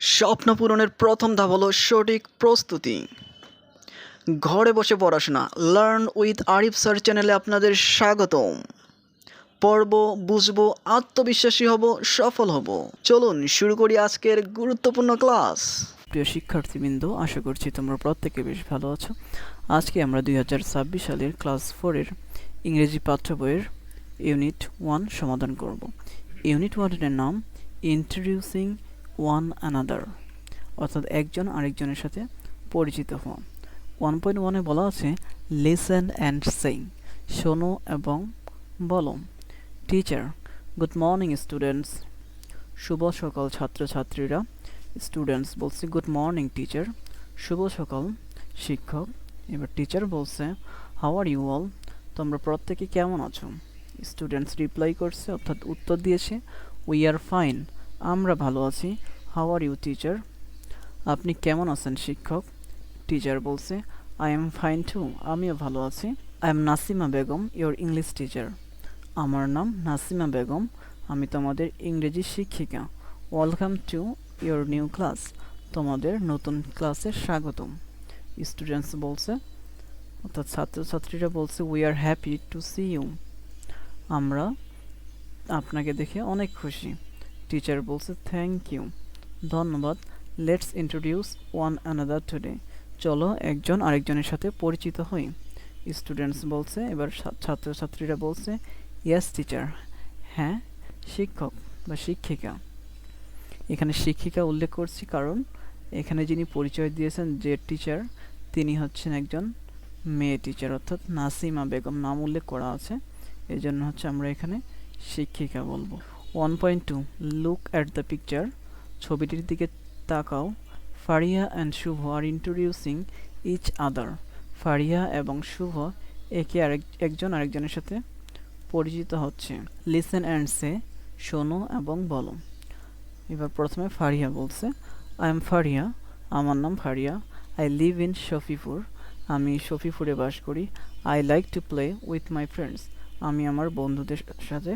স্বপ্ন পূরণের প্রথম ধাপ হলো সঠিক প্রস্তুতি। ঘরে বসে পড়াশোনা লার্ন উইথ আরিফ স্যার চ্যানেলে আপনাদের স্বাগতম। পড়ব, বুঝবো, আত্মবিশ্বাসী হব, সফল হব। চলুন শুরু করি আজকের গুরুত্বপূর্ণ ক্লাস। প্রিয় শিক্ষার্থীবৃন্দ, আশা করছি তোমরা প্রত্যেকে বেশ ভালো আছো। আজকে আমরা 2026 সালের ক্লাস 4-এর ইংরেজি পাঠ্য বইয়ের ইউনিট 1 সমাধান করব। ইউনিট 1-এর নাম ইন্ট্রোডিউসিং ওয়ান অ্যানাদার, অর্থাৎ একজন আরেকজনের সাথে পরিচিত হওয়া। 1.1-এ বলা আছে লিসেন অ্যান্ড সেইং, শোনো এবং বলো। টিচার, গুড মর্নিং স্টুডেন্টস, শুভ সকাল ছাত্রছাত্রীরা। স্টুডেন্টস বলছে গুড মর্নিং টিচার, শুভ সকাল শিক্ষক। এবার টিচার বলছে হাউ আর ইউ অল, তোমরা প্রত্যেকে কেমন আছো। স্টুডেন্টস রিপ্লাই করছে, অর্থাৎ উত্তর দিয়েছে উই আর ফাইন, আমরা ভালো আছি। হাউ আর ইউ টিচার, আপনি কেমন আছেন শিক্ষক। টিচার বলছে আই এম ফাইন টু, আমিও ভালো আছি। I am Nasima Begum, your English teacher, আমার নাম নাসিমা বেগম, আমি তোমাদের ইংরেজি শিক্ষিকা। Welcome to your new class, তোমাদের নতুন ক্লাসে স্বাগতম। স্টুডেন্টস বলছে, অর্থাৎ ছাত্রছাত্রীরা বলছে we are happy to see you, আমরা আপনাকে দেখে অনেক খুশি। টিচার বলছে থ্যাংক ইউ, ধন্যবাদ। Let's introduce one another today, চলো একজন আরেকজনের সাথে পরিচিত হই। স্টুডেন্টস বলছে, এবার ছাত্রছাত্রীরা বলছে ইয়েস টিচার, হ্যাঁ শিক্ষক বা শিক্ষিকা। এখানে শিক্ষিকা উল্লেখ করছি কারণ এখানে যিনি পরিচয় দিয়েছেন যে টিচার, তিনি হচ্ছেন একজন মেয়ে টিচার, অর্থাৎ নাসিমা বেগম নাম উল্লেখ করা আছে, এই জন্য হচ্ছে আমরা এখানে শিক্ষিকা বলবো। 1.2 লুক অ্যাট দ্য পিকচার, ছবিটির দিকে তাকাও। Faria and Shubho are introducing each other, Faria এবং শুভ একজন আরেকজনের সাথে পরিচিত হচ্ছে। লিসেন অ্যান্ড সে, শোনো এবং বলো। এবার প্রথমে ফারিয়া বলছে আই এম ফারিয়া, আমার নাম Faria. I live in Shafipur, আমি শফিপুরে বাস করি। I like to play with my friends, আমি আমার বন্ধুদের সাথে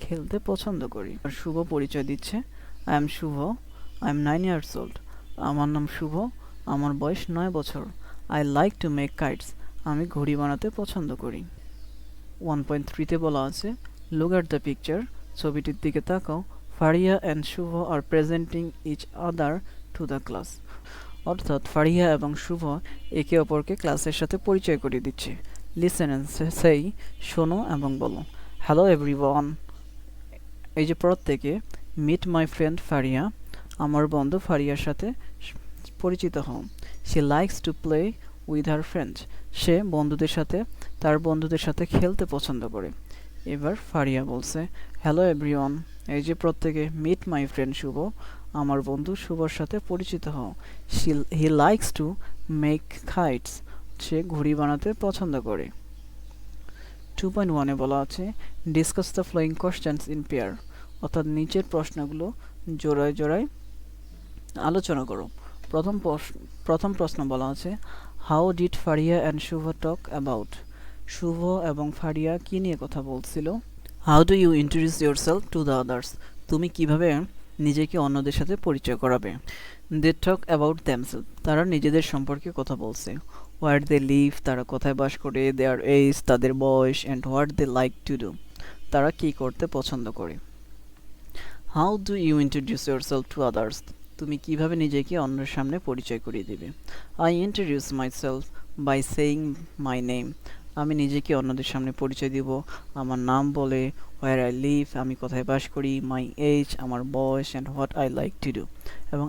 খেলতে পছন্দ করি। আর শুভ পরিচয় দিচ্ছে I am Shubho, I am 9 years old, আমার নাম শুভ, আমার বয়স 9 বছর। I like to make kites, আমি ঘড়ি বানাতে পছন্দ করি। 1.3-তে বলা আছে লুক অ্যাট দ্য পিকচার, ছবিটির দিকে তাকাও। Faria and Shubho are presenting each other to the class, অর্থাৎ ফারিয়া এবং শুভ একে অপরকে ক্লাসের সাথে পরিচয় করিয়ে দিচ্ছে। লিসেন অ্যান্ড সেই, শোনো এবং বলো। হ্যালো এভরিওয়ান, এই যে প্রত্যেকে। মিট মাই ফ্রেন্ড ফারিয়া, আমার বন্ধু ফারিয়ার সাথে পরিচিত হও। She likes to play with her friends, সে তার বন্ধুদের সাথে খেলতে পছন্দ করে। এবার ফারিয়া বলছে হ্যালো এভরিওয়ান, এই যে প্রত্যেকে। মিট মাই ফ্রেন্ড শুভ, আমার বন্ধু শুভর সাথে পরিচিত হও। He likes to make kites, সে ঘুড়ি বানাতে পছন্দ করে। 2.1-এ বলা আছে discuss the following questions in pair, অর্থাৎ নিচের প্রশ্নগুলো জোড়ায় জোড়ায় আলোচনা করো। প্রথম প্রশ্ন বলা আছে how did Faria and Shuvo talk about, Shuvo এবং ফারিয়া কি নিয়ে কথা বলছিল। How do you introduce yourself to the others, তুমি কিভাবে নিজেকে অন্যদের সাথে পরিচয় করাবে। দে টক অ্যাবাউট দেমসেলফ, তারা নিজেদের সম্পর্কে কথা বলছে। হোয়ার দে লিভ, তারা কোথায় বাস করে। দেয়ার এজ, তাদের বয়স। And what they like to do, তারা কী করতে পছন্দ করে। How do you introduce yourself to others, তুমি কিভাবে নিজেকে অন্যের সামনে পরিচয় করিয়ে দেবে। I introduce myself by saying my name, আমি নিজেকে অন্যদের সামনে পরিচয় দিব আমার নাম বলে। হোয়ার আই লিভ, আমি কোথায় বাস করি। মাই এজ, আমার বয়স। And what I like to do, এবং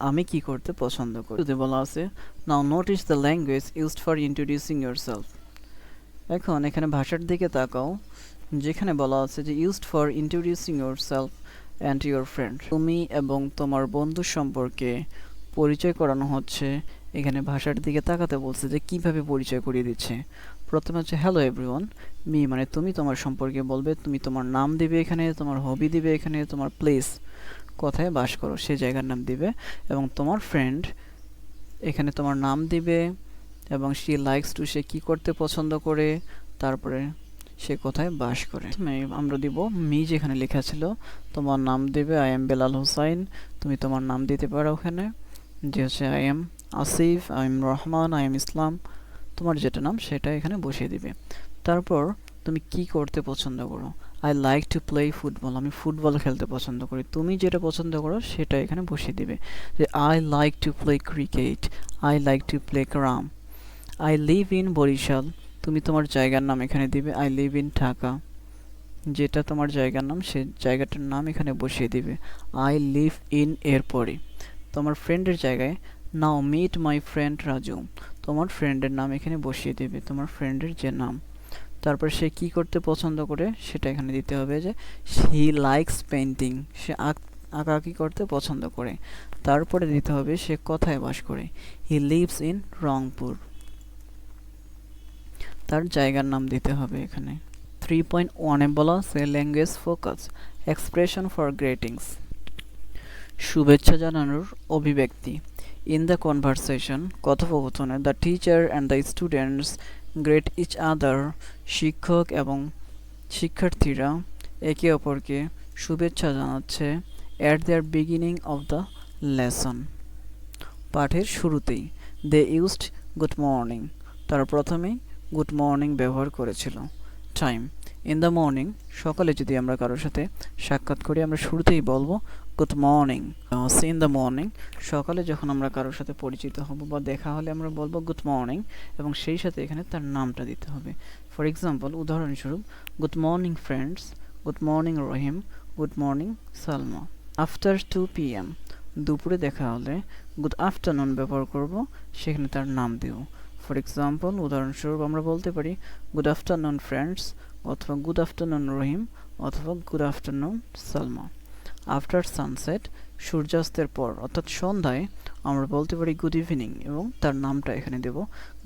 আমি কি করতে পছন্দ করি। বলা আছে now notice the language used for introducing yourself, এখন এখানে ভাষার দিকে তাকাও, যেখানে বলা আছে যে used for introducing yourself and your friend, তুমি এবং তোমার বন্ধু সম্পর্কে পরিচয় করানো হচ্ছে। এখানে ভাষার দিকে তাকাতে বলছে যে কিভাবে পরিচয় করিয়ে দিচ্ছে। প্রথমে হচ্ছে হ্যালো এভরিওয়ান, মি মানে তুমি তোমার সম্পর্কে বলবে, তুমি তোমার নাম দিবে এখানে, তোমার হবি দিবে এখানে, তোমার প্লেস কোথায় বাস করো সে জায়গার নাম দিবে, এবং তোমার ফ্রেন্ড এখানে তোমার নাম দিবে, এবং শি লাইকস টু, সে কী করতে পছন্দ করে, তারপরে সে কোথায় বাস করে। আমরা দিব মি, যেখানে লেখা ছিল তোমার নাম দেবে আই এম বেলাল হোসাইন, তুমি তোমার নাম দিতে পারো ওখানে, যে হচ্ছে I am Asif, I am Rahman, I am Islam, তোমার যেটা নাম সেটা এখানে বসিয়ে দিবে। তারপর তুমি কি করতে পছন্দ করো, I like to play football, আমি ফুটবল খেলতে পছন্দ করি, তুমি যেটা পছন্দ করো সেটা এখানে বসিয়ে দিবে। যে I like to play cricket, I like to play carrom, I live in Barishal, তুমি তোমার জায়গার নাম এখানে দিবে, আই লিভ ইন ঢাকা, যেটা তোমার জায়গার নাম সে জায়গাটার নাম এখানে বসিয়ে দিবে। আই লিভ ইন এর পরে তোমার ফ্রেন্ডের জায়গায় নাও মিট মাই ফ্রেন্ড রাজু, তোমার ফ্রেন্ডের নাম এখানে বসিয়ে দিবে, তোমার ফ্রেন্ডের যে নাম। তারপর সে কি করতে পছন্দ করে সেটা এখানে দিতে হবে, যে হি লাইকস পেইন্টিং, সে আঁকাআঁকি করতে পছন্দ করে। তারপরে দিতে হবে সে কোথায় বাস করে, হি লিভস ইন রংপুর, তার জায়গার নাম দিতে হবে এখানে। 3.1 বলা আছে language focus, expression for greetings, শুভেচ্ছা জানানোর অভিব্যক্তি। ইন দ্য কনভারসেশন, কথোপকথনে, the teacher and the students greet each other, শিক্ষক এবং শিক্ষার্থীরা একে অপরকে শুভেচ্ছা জানাচ্ছে। At their beginning of the lesson, পাঠের শুরুতেই। দে ইউজড গুড মর্নিং, তারা প্রথমেই গুড মর্নিং ব্যবহার করেছিল। টাইম, ইন দ্য মর্নিং, সকালে যদি আমরা কারোর সাথে সাক্ষাৎ করি আমরা শুরুতেই বলবো good morning. In the morning, সকালে যখন আমরা কারোর সাথে পরিচিত হব বা দেখা হলে আমরা বলবো গুড মর্নিং, এবং সেই সাথে এখানে তার নামটা দিতে হবে। ফর এক্সাম্পল, উদাহরণস্বরূপ, good morning friends, good morning Rahim, good morning Salma. After 2 PM, দুপুরে দেখা হলে গুড আফটারনুন ব্যবহার করব, সেখানে তার নাম দেব। ফর এক্সাম্পল, উদাহরণস্বরূপ আমরা বলতে পারি গুড আফটারনুন ফ্রেন্ডস, অথবা গুড আফটারনুন রহিম, অথবা good afternoon Salma. After sunset, সূর্যাস্তের পর অর্থাৎ সন্ধ্যায় আমরা বলতে পারি গুড ইভিনিং, এবং তার নামটা এখানে দেব,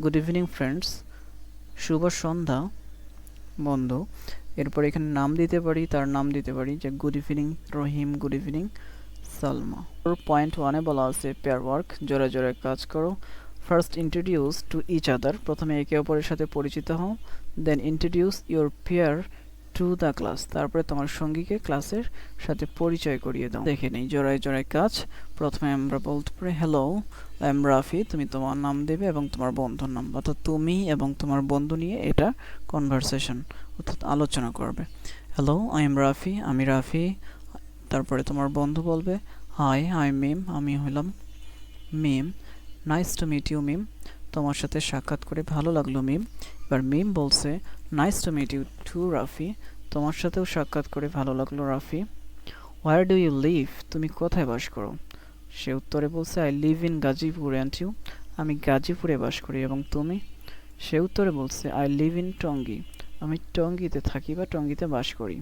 গুড ইভিনিং ফ্রেন্ডস, শুভ সন্ধ্যা বন্ধু। এরপর এখানে নাম দিতে পারি, তার নাম দিতে পারি, যে good evening Rahim, good evening Salma. 1.1 বলা আছে পেয়ার ওয়ার্ক, জোরে জোরে কাজ করো। First introduce to each other, প্রথমে একে অপরের সাথে পরিচিত হও। Then introduce your pair to the class, তারপরে তোমার সঙ্গীকে ক্লাসের সাথে পরিচয় করিয়ে দাও। দেখে নেই জোড়ায় জোড়ায় কাজ। প্রথমে আমরা বলতে পারি হ্যালো আই এম রাফি, তুমি তোমার নাম দেবে এবং তোমার বন্ধুর নাম, অর্থাৎ তুমি এবং তোমার বন্ধু নিয়ে এটা কনভারসেশন অর্থাৎ আলোচনা করবে। হ্যালো আই এম রাফি, আমি রাফি। তারপরে তোমার বন্ধু বলবে হাই আই এম মিম, আমি হলাম মিম। নাইস টু মিট ইউ মিম, তোমার সাথে সাক্ষাৎ করে ভালো লাগলো মিম। এবার মিম বলছে nice to meet you too Rafi, তোমার সাথেও সাক্ষাৎ করে ভালো লাগলো Rafi. Where do you live, তুমি কোথায় বাস করো? সে উত্তরে বলছে I live in Gazipur and you, আমি গাজীপুরে বাস করি, এবং তুমি? সে উত্তরে বলছে আই লিভ ইন টঙ্গী, আমি টঙ্গীতে থাকি বা টঙ্গীতে বাস করি।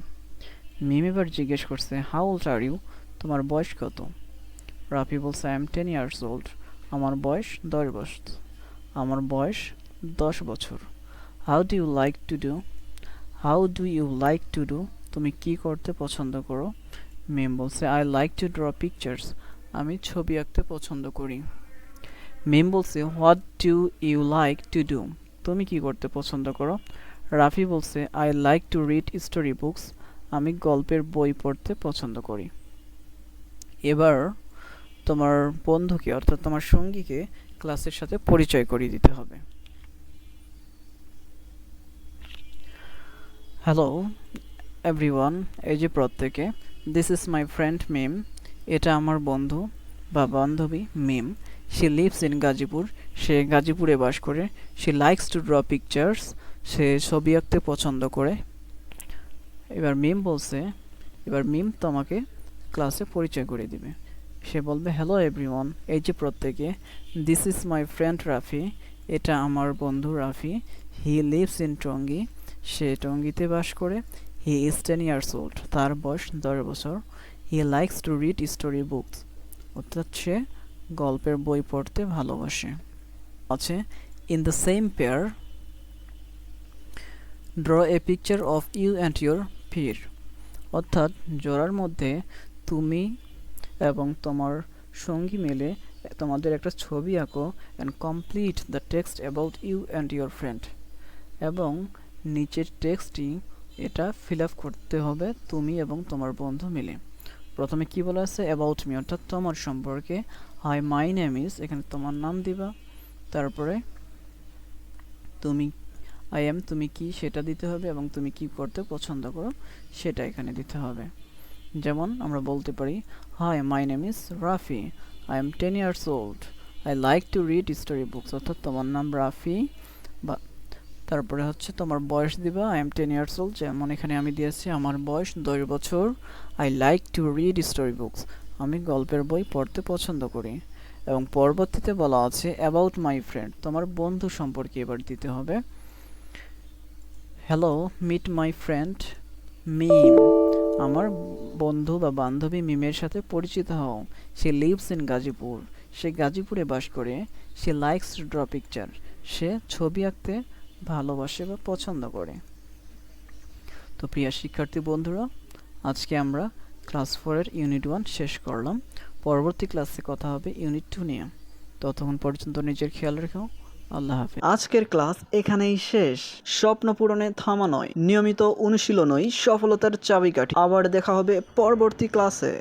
মিম এবার জিজ্ঞেস করছে হাউ ওল্ড আর ইউ, তোমার বয়স কত? রাফি বলছে আই এম 10 years old, আমার বয়স 10 বছর, আমার বয়স 10 বছর। How do you like to do, how do you like to do, তুমি কি করতে পছন্দ করো? মিম বলছে I like to draw pictures, আমি ছবি আঁকতে পছন্দ করি। মিম বলছে what do you like to do, তুমি কি করতে পছন্দ করো? রাফি বলছে I like to read story books, আমি গল্পের বই পড়তে পছন্দ করি। এবার তোমার বন্ধুকে অর্থাৎ তোমার সঙ্গীকে ক্লাসের সাথে পরিচয় করিয়ে দিতে হবে। হ্যালো এভরিওয়ান, এই যে প্রত্যেকে, this is my friend Mim, এটা আমার বন্ধু বা বান্ধবী Mim. She lives in Gazipur, সে গাজীপুরে বাস করে। She likes to draw pictures, সে ছবি আঁকতে পছন্দ করে। এবার মিম তোমাকে ক্লাসে পরিচয় করে দিবে। সে বলবে হ্যালো এভরিওয়ান, এই যে প্রত্যেকে, this is my friend Rafi, এটা আমার বন্ধু Rafi. He lives in Tongi, সে টঙ্গীতে বাস করে। হি ইজ 10 years old, তার বয়স 10 বছর। He likes to read story books, অর্থাৎ সে গল্পের বই পড়তে ভালোবাসে। আছে in the same pair draw a picture of you and your pair, অর্থাৎ জোড়ার মধ্যে তুমি এবং তোমার সঙ্গী মিলে তোমাদের একটা ছবি আঁকো। And complete the text about you and your friend, এবং নিচের টেক্সটটি এটা ফিল আপ করতে হবে তুমি এবং তোমার বন্ধু মিলে। প্রথমে কি বলা আছে, অ্যাবাউট মি অর্থাৎ তোমার সম্পর্কে। হাই মাই নেম ইজ, এখানে তোমার নাম দিবা, তারপরে তুমি আই এম তুমি কি সেটা দিতে হবে এবং তুমি কি করতে পছন্দ করো সেটা এখানে দিতে হবে। যেমন আমরা বলতে পারি hi my name is Rafi, I am 10 years old, I like to read story books, অর্থাৎ তোমার নাম রাফি বা তারপরে হচ্ছে তোমার বয়স দিবা, আই এম 10 ইয়ার্স ওল্ড, যেমন এখানে আমি দিয়েছি আমার বয়স 10 বছর। I like to read story books, আমি গল্পের বই পড়তে পছন্দ করি। এবং পরবর্তীতে বলা আছে অ্যাবাউট মাই ফ্রেন্ড, তোমার বন্ধু সম্পর্কে এবার দিতে হবে। হ্যালো মিট মাই ফ্রেন্ড মিম, আমার বন্ধু বা বান্ধবী মিমের সাথে পরিচিত হও। সে লিভস ইন গাজীপুর, সে গাজীপুরে বাস করে। She likes to draw picture, সে ছবি আঁকতে ভালোবাসে বা পছন্দ করে। তো প্রিয় শিক্ষার্থী বন্ধুরা, আজকে আমরা ক্লাস 4-এর ইউনিট 1 শেষ করলাম। পরবর্তী ক্লাসে কথা হবে ইউনিট 2 নিয়ে। ততক্ষণ পর্যন্ত নিজের খেয়াল রেখো। আল্লাহ হাফেজ। আজকের ক্লাস এখানেই শেষ। স্বপ্ন পূরণে থামা নয়, নিয়মিত অনুশীলনই সফলতার চাবিকাঠি। আবার দেখা হবে পরবর্তী ক্লাসে।